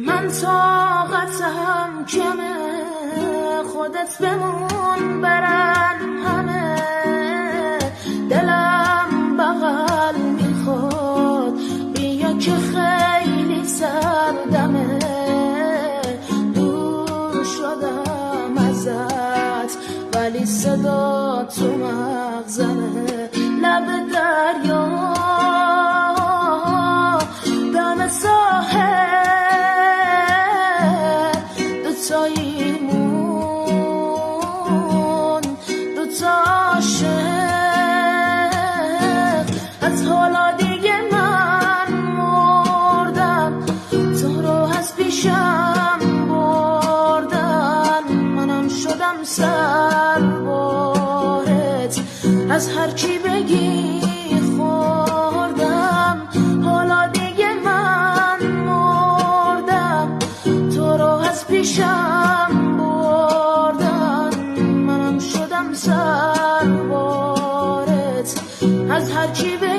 من طاقتم کمه، خودت بمون برن همه. دلم بغل میخواد بیا که خیلی سردمه. دور شدم ازت ولی صدا تو مغزمه. لب دریا دم ساحل دوتاییمون دوتا عاشق. از حالا دیگه من مردم، تو رو از پیشم بردن. منم شدم سربارت، از هر چی بگی خوردم. حالا دیگه من مردم، تو رو از پیشم بردن. منم شدم سربارت، از هر چی بگی